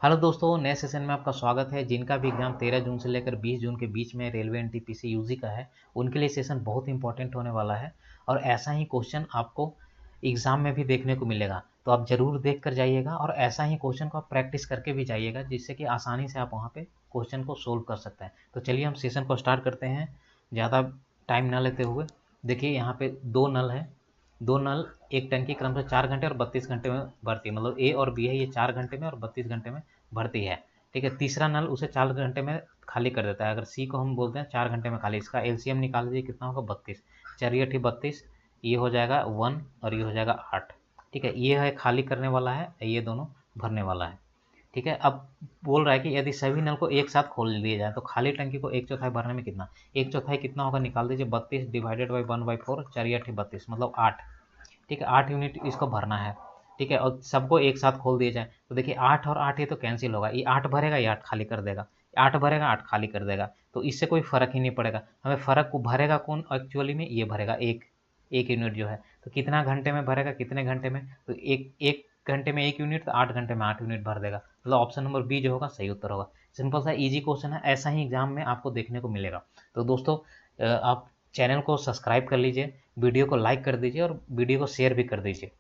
Hello दोस्तों, नए session में आपका स्वागत है। जिनका भी एग्जाम 13 जून से लेकर 20 जून के बीच में रेलवे एनटीपीसी यूजी का है, उनके लिए सेशन बहुत इंपॉर्टेंट होने वाला है और ऐसा ही क्वेश्चन आपको एग्जाम में भी देखने को मिलेगा। तो आप जरूर देख कर जाइएगा और ऐसा ही क्वेश्चन को आप प्रैक्टिस करके भी जाइएगा, जिससे कि आसानी से आप वहाँ पे क्वेश्चन को सोल्व कर सकते हैं। तो चलिए हम सेशन को स्टार्ट करते हैं ज़्यादा टाइम ना लेते हुए। देखिए यहाँ पे दो नल है, दो नल एक टंकी क्रमशः 4 घंटे और 32 घंटे में भरती है। मतलब ए और बी है, ये 4 घंटे में और 32 घंटे में भरती है। ठीक है, तीसरा नल उसे 4 घंटे में खाली कर देता है। अगर सी को हम बोलते हैं 4 घंटे में खाली, इसका एलसीएम निकाल लीजिए कितना होगा 32। 4 32, ये हो जाएगा 1 और ये हो जाएगा 8। ठीक है, ये है खाली करने वाला है, ये दोनों भरने वाला है। ठीक है, अब बोल रहा है कि यदि सभी नल को एक साथ खोल दिया जाए तो खाली टंकी को 1/4 भरने में कितना, 1/4 कितना होगा निकाल दीजिए। 32 डिवाइडेड बाई 1/4, 4 32 मतलब 8। ठीक है, 8 यूनिट इसको भरना है। ठीक है, और सबको एक साथ खोल दिया जाए तो देखिए 8 और 8 ये तो कैंसिल होगा, ये 8 भरेगा, ये 8 खाली कर देगा, 8 भरेगा 8 खाली कर देगा। तो इससे कोई फर्क ही नहीं पड़ेगा हमें। फर्क को भरेगा कौन एक्चुअली में, ये भरेगा एक एक यूनिट जो है। तो कितना घंटे में भरेगा, कितने घंटे में, तो एक एक घंटे में 1 यूनिट, तो 8 घंटे में 8 यूनिट भर देगा। मतलब ऑप्शन नंबर बी जो होगा सही उत्तर होगा। सिंपल सा इजी क्वेश्चन है, ऐसा ही एग्जाम में आपको देखने को मिलेगा। तो दोस्तों आप चैनल को सब्सक्राइब कर लीजिए, वीडियो को लाइक कर दीजिए और वीडियो को शेयर भी कर दीजिए।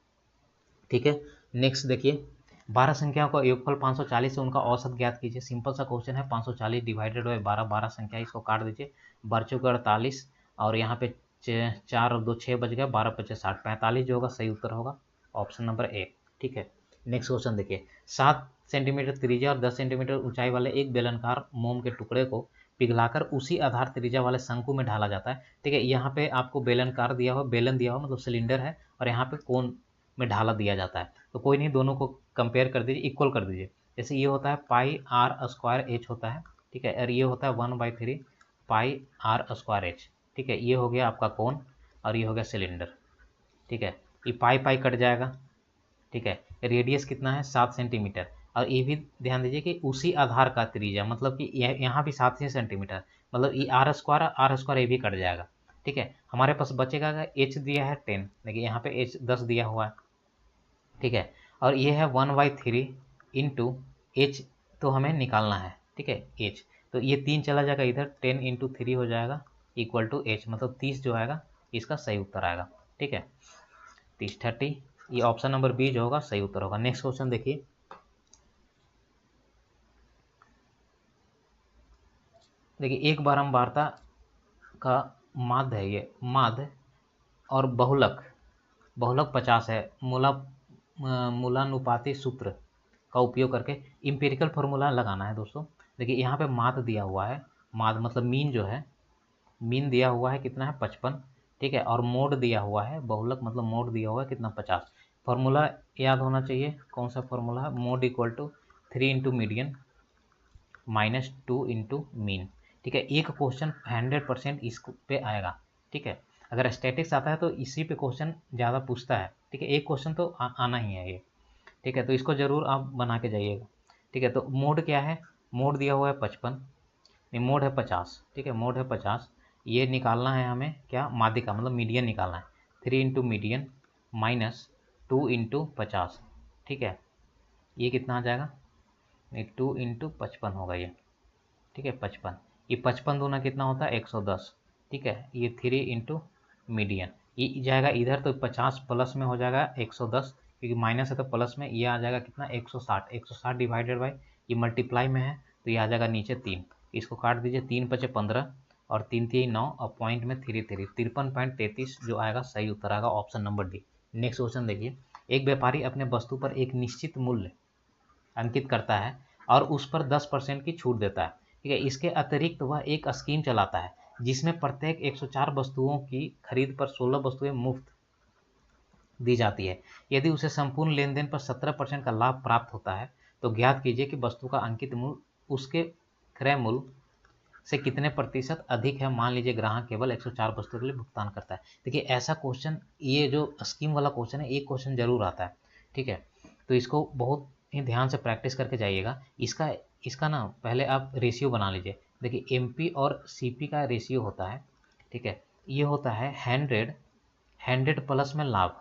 ठीक है, नेक्स्ट देखिए, 12 संख्याओं का योगफल 540 से उनका औसत ज्ञात कीजिए। सिंपल सा क्वेश्चन है, 540 डिवाइडेड बाई 12, 12 संख्या इसको काट दीजिए, बच्चों का 48 और यहाँ पे 4 और 2 6 बच गया, 12 पचे 60, 45 जो होगा सही उत्तर होगा ऑप्शन नंबर ए। ठीक है, नेक्स्ट क्वेश्चन देखिए, 7 सेंटीमीटर त्रिज्या और 10 सेंटीमीटर ऊंचाई वाले एक बेलनकार मोम के टुकड़े को पिघलाकर उसी आधार त्रिज्या वाले शंकु में ढाला जाता है। ठीक है, यहाँ पे आपको बेलनकार दिया हुआ, बेलन दिया हुआ मतलब सिलेंडर है, और यहाँ पे कोन में ढाला दिया जाता है। तो कोई नहीं, दोनों को कंपेयर कर दीजिए, इक्वल कर दीजिए। जैसे ये होता है पाई आर स्क्वायर एच होता है। ठीक है, और ये होता है 1/3 पाई आर स्क्वायर एच। ठीक है, ये हो गया आपका कोन और ये हो गया सिलेंडर। ठीक है, ये पाई पाई कट जाएगा। ठीक है, रेडियस कितना है 7 सेंटीमीटर, और ये भी ध्यान दीजिए कि उसी आधार का त्रिज्या, मतलब कि यहाँ भी 7 ही सेंटीमीटर, मतलब ये आर स्क्वायर ये भी कट जाएगा। ठीक है, हमारे पास बचेगा एच दिया है 10, देखिए यहाँ पे एच 10 दिया हुआ है। ठीक है, और ये है 1/3 इंटू एच, तो हमें निकालना है। ठीक है, एच, तो ये 3 चला जाएगा इधर, 10 इंटू 3 हो जाएगा इक्वल टू एच, मतलब 30 जो आएगा इसका सही उत्तर आएगा। ठीक है, 30 ये ऑप्शन नंबर बी जो होगा सही उत्तर होगा। नेक्स्ट क्वेश्चन देखिए, एक बारंबारता का माध्य है, ये माध्य और बहुलक, बहुलक 50 है। मूलानुपाती सूत्र का उपयोग करके इम्पेरिकल फार्मूला लगाना है दोस्तों। देखिए यहाँ पे माध्य दिया हुआ है, माध्य मतलब मीन जो है, मीन दिया हुआ है कितना है 55। ठीक है, और मोड दिया हुआ है, बहुलक मतलब मोड दिया हुआ है कितना 50। फार्मूला याद होना चाहिए, कौन सा फार्मूला है, mode equal to 3 into median minus 2 into mean. ठीक है, एक क्वेश्चन 100% इस पे आएगा। ठीक है, अगर स्टैटिक्स आता है तो इसी पे क्वेश्चन ज़्यादा पूछता है। ठीक है, एक क्वेश्चन तो आना ही है ये। ठीक है, तो इसको ज़रूर आप बना के जाइएगा। ठीक है, तो मोड क्या है, मोड दिया हुआ है 55, नहीं मोड है 50। ठीक है, मोड है 50, ये निकालना है हमें क्या, माध्यिका मतलब मीडियन निकालना है। 3 इंटू मीडियन माइनस 2 इंटू 50। ठीक है, ये कितना आ जाएगा, नहीं 2 इंटू 55 होगा ये। ठीक है, 55, ये 55 दूना कितना होता है 110। ठीक है, ये 3 इंटू मीडियन, ये जाएगा इधर तो 50 प्लस में हो जाएगा 110, क्योंकि माइनस है तो प्लस में, ये आ जाएगा कितना 160। 160 डिवाइडेड बाई, ये मल्टीप्लाई में है तो ये आ जाएगा नीचे 3, इसको काट दीजिए, 3 पचे 15 और 3 3 9 और पॉइंट में 3 3, 53.33 जो आएगा सही उत्तर आएगा option number D. Next question देखिए, एक व्यापारी अपने वस्तु पर एक निश्चित मूल्य अंकित करता है और उस पर 10% की छूट देता है। ठीक है, इसके अतिरिक्त वह एक स्कीम चलाता है जिसमें प्रत्येक 104 वस्तुओं की खरीद पर 16 वस्तुएं मुफ्त दी जाती है। यदि उसे संपूर्ण लेन देन पर 17% का लाभ प्राप्त होता है तो ज्ञात कीजिए कि वस्तु का अंकित मूल्य उसके क्रय मूल्य से कितने प्रतिशत अधिक है। मान लीजिए ग्राहक केवल 104 वस्तुओं के लिए भुगतान करता है। देखिए ऐसा क्वेश्चन, ये जो स्कीम वाला क्वेश्चन है, एक क्वेश्चन जरूर आता है। ठीक है, तो इसको बहुत ही ध्यान से प्रैक्टिस करके जाइएगा। इसका इसका ना पहले आप रेशियो बना लीजिए। देखिए एमपी और सीपी का रेशियो होता है। ठीक है, ये होता है 100, 100 प्लस में लाभ।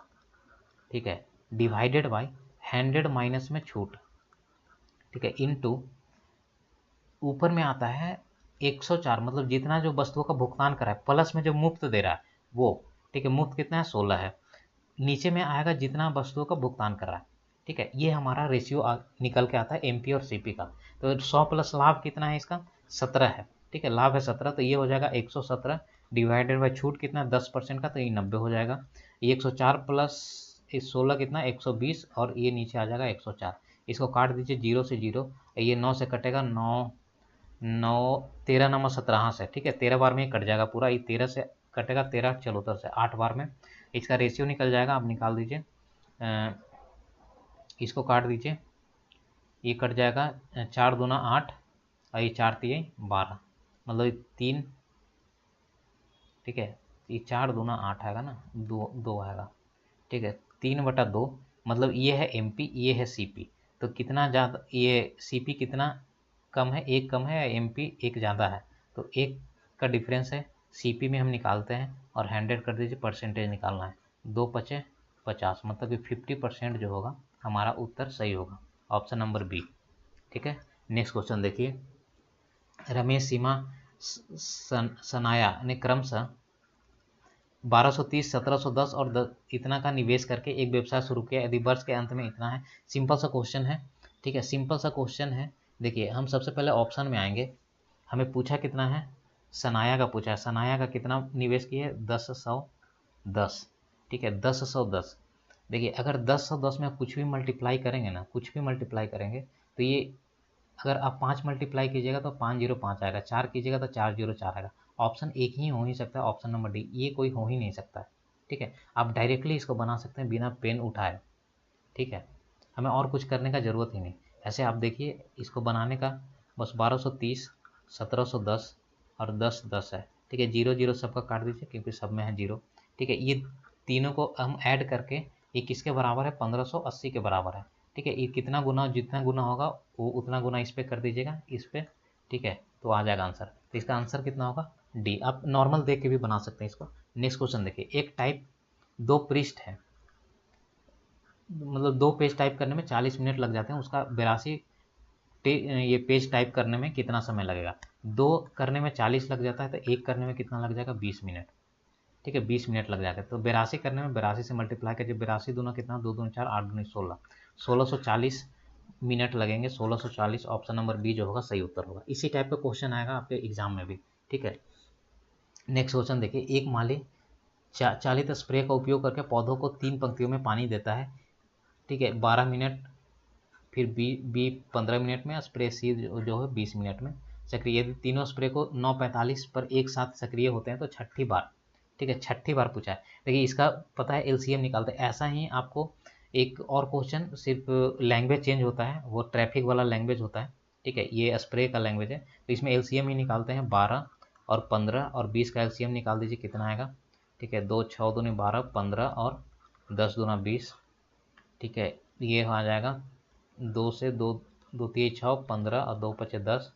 ठीक है, डिवाइडेड बाय 100 माइनस में छूट। ठीक है, इनटू ऊपर में आता है 104, मतलब जितना जो वस्तुओं का भुगतान करा है प्लस में जो मुफ्त दे रहा है वो, ठीक है, मुफ्त कितना है 16 है, नीचे में आएगा जितना वस्तुओं का भुगतान कर रहा है, ठीक है, ये हमारा रेशियो निकल के आता है एमपी और सीपी का। तो 100 प्लस लाभ कितना है इसका 17 है, ठीक है, लाभ है 17, तो ये हो जाएगा 117 डिवाइडेड बाई छूट कितना 10% का, तो ये 90 हो जाएगा। ये 104 प्लस 16 कितना 120 और ये नीचे आ जाएगा 104, इसको काट दीजिए 0 से 0, ये 9 से कटेगा 9 9 13 नंबर 17 से, ठीक है, 13 बार में कट जाएगा पूरा, ये 13 से कटेगा 13 चलो उधर से 8 बार में इसका रेशियो निकल जाएगा, आप निकाल दीजिए, इसको काट दीजिए, ये कट जाएगा 4 दूना 8 और ये 4 तिये 12, मतलब 3, ठीक है, ये 4 दूना 8 आएगा ना, 2 आएगा, ठीक है, 3/2, मतलब ये है एमपी ये है सीपी, तो कितना ज़्यादा ये सीपी कितना कम है, एक कम है या एमपी एक ज़्यादा है, तो एक का डिफरेंस है, सीपी में हम निकालते हैं और 100 कर दीजिए, परसेंटेज निकालना है, 2×5 = 50, मतलब कि 50% जो होगा हमारा उत्तर सही होगा, ऑप्शन नंबर बी, ठीक है। नेक्स्ट क्वेश्चन देखिए, रमेश सीमा सनाया ने क्रमशः 1230, 1710 और इतना का निवेश करके एक व्यवसाय शुरू किया, यदि वर्ष के अंत में इतना है। सिंपल सा क्वेश्चन है, ठीक है, सिंपल सा क्वेश्चन है। देखिए हम सबसे पहले ऑप्शन में आएंगे, हमें पूछा कितना है, सनाया का पूछा है, सनाया का कितना निवेश किया 1010, ठीक है, 1010। देखिए अगर 1010 में आप कुछ भी मल्टीप्लाई करेंगे ना, कुछ भी मल्टीप्लाई करेंगे तो ये, अगर आप 5 मल्टीप्लाई कीजिएगा तो 505 आएगा, 4 कीजिएगा तो 404 आएगा, ऑप्शन एक ही हो ही सकता है, ऑप्शन नंबर डी, ये कोई हो ही नहीं सकता है, ठीक है। आप डायरेक्टली इसको बना सकते हैं बिना पेन उठाए, ठीक है, हमें और कुछ करने का ज़रूरत ही नहीं। ऐसे आप देखिए इसको बनाने का बस 1230, 1710 और 1010 है, ठीक है, 0 0 सबका काट दीजिए क्योंकि सब में है 0, ठीक है, ये तीनों को हम ऐड करके ये किसके बराबर है 1580 के बराबर है, ठीक है, ये कितना गुना, जितना गुना होगा वो उतना गुना इस पर कर दीजिएगा, इस पर, ठीक है, तो आ जाएगा आंसर, तो इसका आंसर कितना होगा डी। आप नॉर्मल देख के भी बना सकते हैं इसको। नेक्स्ट क्वेश्चन देखिए, एक टाइप 2 पृष्ठ है, मतलब 2 पेज टाइप करने में 40 मिनट लग जाते हैं, उसका 82 ये पेज टाइप करने में कितना समय लगेगा, 2 करने में 40 लग जाता है तो 1 करने में कितना लग जाएगा 20 मिनट, ठीक है, 20 मिनट लग जाएगा। तो 82 करने में 82 से मल्टीप्लाई कीजिए, 82 दूना कितना 2 दूनी 4, 8 दूनी 16, 1640 मिनट लगेंगे, 1640, ऑप्शन नंबर बी जो होगा सही उत्तर होगा। इसी टाइप का क्वेश्चन आएगा आपके एग्जाम में भी, ठीक है। नेक्स्ट क्वेश्चन देखिए, एक माली चालित स्प्रे का उपयोग करके पौधों को 3 पंक्तियों में पानी देता है, ठीक है, 12 मिनट, फिर बी 15 मिनट में, स्प्रे सी जो है 20 मिनट में सक्रिय। यदि तीनों स्प्रे को 9:45 पर एक साथ सक्रिय होते हैं तो छठी बार, ठीक है, छठी बार पूछा है। देखिए इसका पता है एलसीएम निकालते हैं, ऐसा ही आपको एक और क्वेश्चन, सिर्फ लैंग्वेज चेंज होता है, वो ट्रैफिक वाला लैंग्वेज होता है, ठीक है, ये स्प्रे का लैंग्वेज है, तो इसमें एलसीएम ही निकालते हैं, 12 और 15 और 20 का एलसीएम निकाल दीजिए कितना आएगा, ठीक है, 2 6 दूनी 12, 15 और 10 दूना 20, ठीक है, ये आ जाएगा 2 से 2 2 3 6 15 और 2 5 10,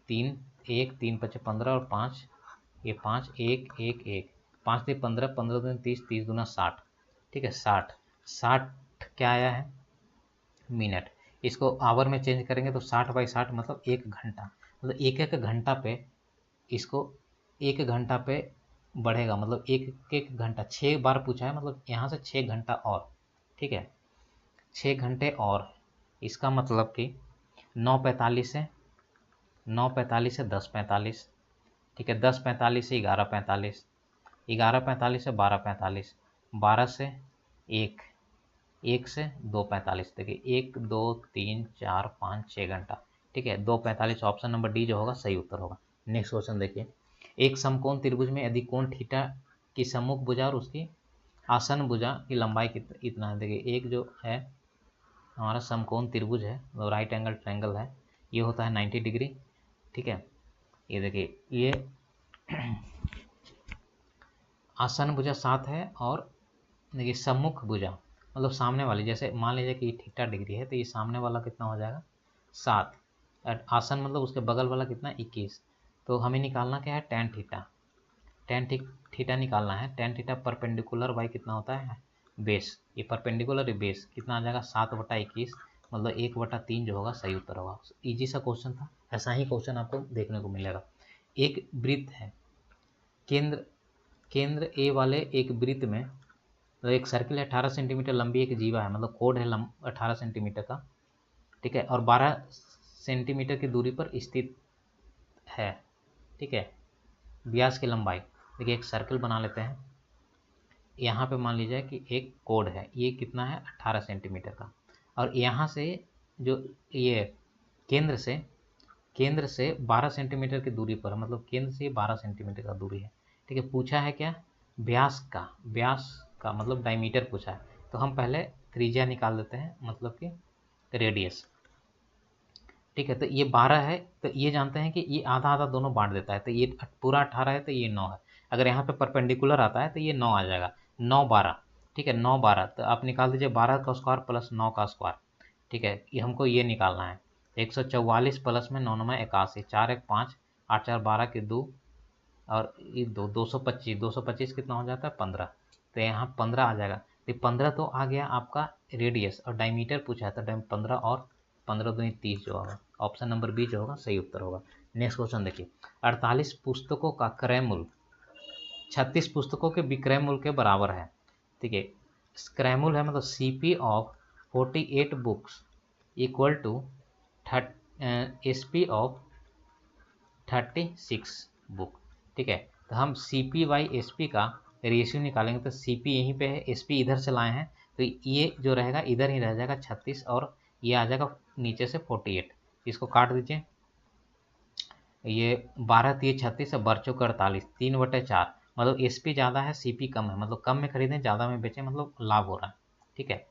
3 1 3 5 15 और 5 ये 5 1 1 1, 5 3 15, 15 दूनी 30, 30 दूना 60, ठीक है, 60 60 क्या आया है मिनट, इसको आवर में चेंज करेंगे तो 60/60 मतलब 1 घंटा, मतलब एक एक घंटा पे इसको 1 घंटा पे बढ़ेगा, मतलब एक एक घंटा 6 बार पूछा है, मतलब यहाँ से 6 घंटा और, ठीक है, 6 घंटे और, इसका मतलब कि 9:45 से 9:45 से 10:45, ठीक है, 10:45 से 11:45, 11:45 से 12:45, 12 से 1, 1 से 2:45, देखिए 1 2 3 4 5 6 घंटा, ठीक है, 2:45, ऑप्शन नंबर डी जो होगा सही उत्तर होगा। नेक्स्ट क्वेश्चन देखिए, एक समकोण त्रिभुज में यदि कोण थीटा की सम्मुख भुजा और उसकी आसन भुजा की लंबाई इतना है, देखिए एक जो है हमारा समकोण त्रिभुज है, मतलब राइट एंगल ट्रायंगल है, ये होता है 90 डिग्री, ठीक है, ये देखिए ये आसन भुजा 7 है, और देखिए सम्मुख भुजा मतलब सामने वाली, जैसे मान लीजिए कि थीटा डिग्री है तो ये सामने वाला कितना हो जाएगा 7, आसन मतलब उसके बगल वाला कितना 21, तो हमें निकालना क्या है टेन थीटा, टेन थीटा निकालना है, टेन थीटा परपेंडिकुलर बाई कितना होता है बेस, ये परपेंडिकुलर बेस कितना आ जाएगा 7/21, मतलब 1/3 जो होगा सही उत्तर होगा। इजी सा क्वेश्चन था, ऐसा ही क्वेश्चन आपको देखने को मिलेगा। एक वृत्त है, केंद्र ए वाले एक वृत्त में, तो एक सर्किल है, 18 सेंटीमीटर लंबी एक जीवा है, मतलब कोड है 18 सेंटीमीटर का, ठीक है, और 12 सेंटीमीटर की दूरी पर स्थित है, ठीक है, व्यास की लंबाई। देखिए एक सर्कल बना लेते हैं, यहाँ पे मान लीजिए कि एक कोड है, ये कितना है 18 सेंटीमीटर का, और यहाँ से जो ये केंद्र से 12 सेंटीमीटर की दूरी पर, मतलब केंद्र से 12 सेंटीमीटर का दूरी है, ठीक है। पूछा है क्या, व्यास का मतलब डायमीटर पूछा है, तो हम पहले त्रिज्या निकाल देते हैं, मतलब कि रेडियस, ठीक है। तो ये 12 है, तो ये जानते हैं कि ये आधा आधा दोनों बांट देता है, तो ये पूरा 18 है, तो ये 9 है। अगर यहाँ पे परपेंडिकुलर आता है तो ये 9 आ जाएगा, 9 12, ठीक है, 9 12, तो आप निकाल दीजिए 12 का स्क्वायर प्लस 9 का स्क्वायर, ठीक है, ये हमको ये निकालना है। 144 प्लस में 9 9 81, 4 1 5, 8 4 12 के 2, और ये 225 कितना हो जाता है 15, तो यहाँ 15 आ जाएगा। तो 15 तो आ गया आपका रेडियस, और डायमीटर पूछा है तो 15 और 15 दूनी 30 जो होगा, ऑप्शन नंबर बी जो होगा सही उत्तर होगा। नेक्स्ट क्वेश्चन देखिए, 48 पुस्तकों का क्रय मूल्य 36 पुस्तकों के विक्रय मूल्य के बराबर है, ठीक है। क्रय मूल्य है मतलब CP of 48 books equal to SP of 36 book, ठीक है। तो हम CP बाई SP का रेशियो निकालेंगे, तो CP यहीं पे है, SP इधर से लाए हैं, तो ये जो रहेगा इधर ही रह जाएगा 36, और ये आ जाएगा नीचे से 48, इसको काट दीजिए, ये 12 3 36 और बर्चों का 48, 3/4, मतलब SP ज़्यादा है CP कम है, मतलब कम में खरीदें ज़्यादा में बेचें, मतलब लाभ हो रहा है, ठीक है,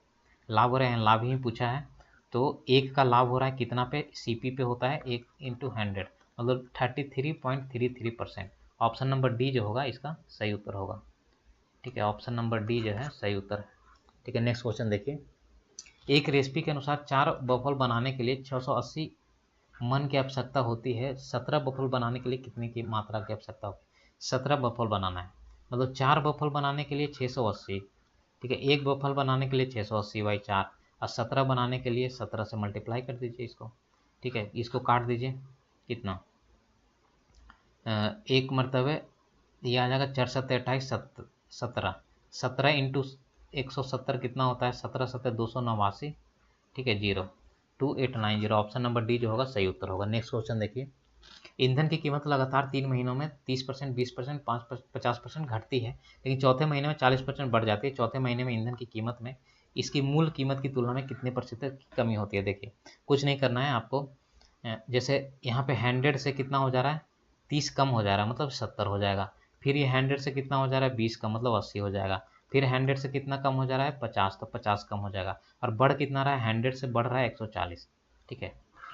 लाभ हो रहे हैं, लाभ ही पूछा है। तो एक का लाभ हो रहा है कितना पे, CP पे होता है 1 × 100, मतलब 33.33%। ऑप्शन नंबर डी जो होगा इसका सही उत्तर होगा, ठीक है, ऑप्शन नंबर डी जो है सही उत्तर है, ठीक है। नेक्स्ट क्वेश्चन देखिए, एक रेसिपी के अनुसार 4 बफल बनाने के लिए 680 मन की आवश्यकता होती है, 17 बफल बनाने के लिए कितने की मात्रा की आवश्यकता होगी। 17 बफल बनाना है, मतलब 4 बफल बनाने के लिए 680, ठीक है, एक बफल बनाने के लिए 680 बाई 4, और 17 बनाने के लिए 17 से मल्टीप्लाई कर दीजिए इसको, ठीक है, इसको काट दीजिए, कितना एक मरतबे ये आ जाएगा 4 7 28 17, 17 इंटू 170 कितना होता है, 17 7 289, ठीक है, 02890, ऑप्शन नंबर डी जो होगा सही उत्तर होगा। नेक्स्ट क्वेश्चन देखिए, ईंधन की कीमत लगातार 3 महीनों में 30%, 20%, 50% घटती है, लेकिन चौथे महीने में 40% बढ़ जाती है। चौथे महीने में ईंधन की कीमत में इसकी मूल कीमत की तुलना में कितने प्रतिशत की कमी होती है। देखिए कुछ नहीं करना है आपको, जैसे यहाँ पे 100 से कितना हो जा रहा है 30 कम हो जा रहा है, मतलब 70 हो जाएगा। फिर ये 100 से कितना हो जा रहा है 20 कम, मतलब 80 हो जाएगा। फिर 100 से कितना कम हो जा रहा है 50, तो 50 कम हो जाएगा। और बढ़ कितना रहा है 100 से बढ़ रहा है 140, ठीक है।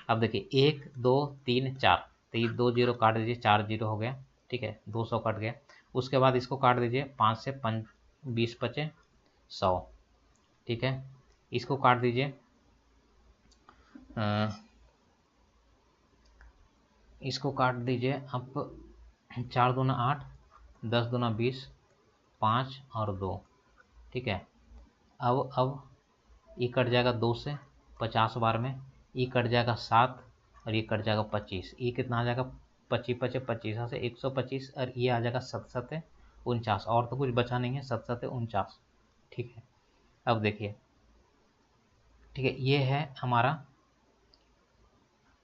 अब देखिए 1 2 3 4, तो ये 2 जीरो काट दीजिए, 4 जीरो हो गया, ठीक है, 200 कट गया। उसके बाद इसको काट दीजिए, 5 से 20 बचे 100, ठीक है। इसको काट दीजिए, इसको काट दीजिए अब, 4 दूना 8, 10 दूना 20, 5 और 2, ठीक है। अब ये कट जाएगा 2 से 50 बार में, ये कट जाएगा 7, और ये कट जाएगा 25, ये कितना आ जाएगा 25 पचे 25 से 125, और ये आ जाएगा 7 7 49, और तो कुछ बचा नहीं है, 7 7 49, ठीक है। अब देखिए, ठीक है, ये है हमारा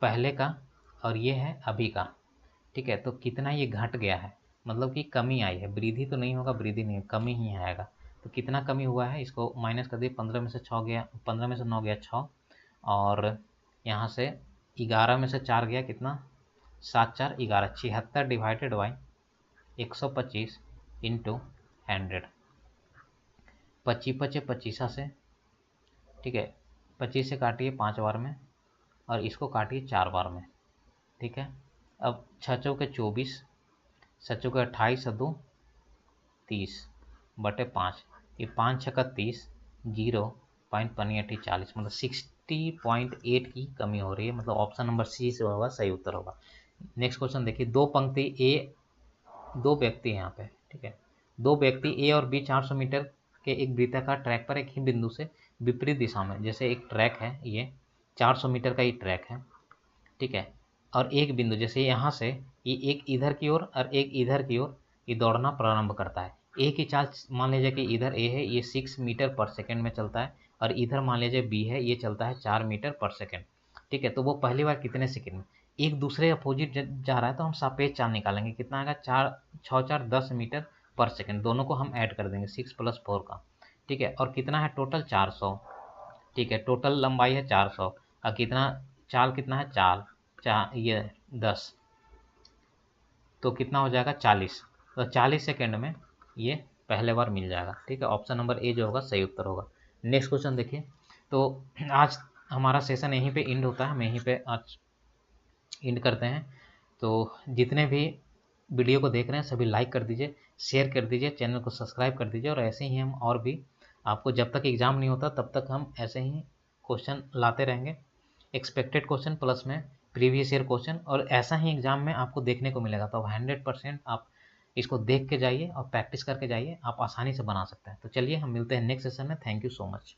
पहले का और ये है अभी का, ठीक है। तो कितना ये घट गया है, मतलब कि कमी आई है, वृद्धि तो नहीं होगा, वृद्धि नहीं, कमी ही आएगा। तो कितना कमी हुआ है इसको माइनस कर दिए, 15 में से 6 गया, 15 में से 9 गया 6, और यहाँ से 11 में से 4 गया कितना 7 4 11, 76 डिवाइडेड बाई 125 इंटू 100, 25 पचे 25 से, ठीक है, 25 से काटिए 5 बार में, और इसको काटिए 4 बार में, ठीक है। अब 6 चौके 24, 7 चौके 28 और 2 30 बटे 5, ये 5 छक्का 30, 0.28 40, मतलब 60.8 की कमी हो रही है, मतलब ऑप्शन नंबर सी से होगा सही उत्तर होगा। नेक्स्ट क्वेश्चन देखिए, दो पंक्ति ए, दो व्यक्ति हैं यहाँ पे, ठीक है, दो व्यक्ति ए और बी 400 मीटर के एक वृत्ताकार ट्रैक पर एक ही बिंदु से विपरीत दिशा में, जैसे एक ट्रैक है ये, 400 मीटर का ये ट्रैक है, ठीक है। और एक बिंदु जैसे यहाँ से ये एक इधर की ओर और एक इधर की ओर ये दौड़ना प्रारंभ करता है। एक ही चाल मान लीजिए कि इधर ए है, ये 6 मीटर पर सेकेंड में चलता है, और इधर मान लीजिए बी है, ये चलता है 4 मीटर पर सेकेंड, ठीक है। तो वो पहली बार कितने सेकेंड में एक दूसरे अपोजिट जा रहा है, तो हम सापेक्ष चाल निकालेंगे, कितना आएगा, 4 10 मीटर पर सेकेंड, दोनों को हम ऐड कर देंगे 6 + 4 का, ठीक है। और कितना है टोटल 400, ठीक है, टोटल लंबाई है 400, और कितना चाल कितना है, ये 10, तो कितना हो जाएगा 40, तो 40 सेकेंड में ये पहले बार मिल जाएगा, ठीक है। ऑप्शन नंबर ए जो होगा सही उत्तर होगा। नेक्स्ट क्वेश्चन देखिए। तो आज हमारा सेशन यहीं पे एंड होता है, हम यहीं पे आज एंड करते हैं। तो जितने भी वीडियो को देख रहे हैं सभी लाइक कर दीजिए, शेयर कर दीजिए, चैनल को सब्सक्राइब कर दीजिए, और ऐसे ही हम और भी आपको, जब तक एग्ज़ाम नहीं होता तब तक हम ऐसे ही क्वेश्चन लाते रहेंगे, एक्सपेक्टेड क्वेश्चन प्लस में प्रीवियस ईयर क्वेश्चन, और ऐसा ही एग्जाम में आपको देखने को मिलेगा। तो 100% आप इसको देख के जाइए और प्रैक्टिस करके जाइए, आप आसानी से बना सकते हैं। तो चलिए हम मिलते हैं नेक्स्ट सेशन में। Thank you so much.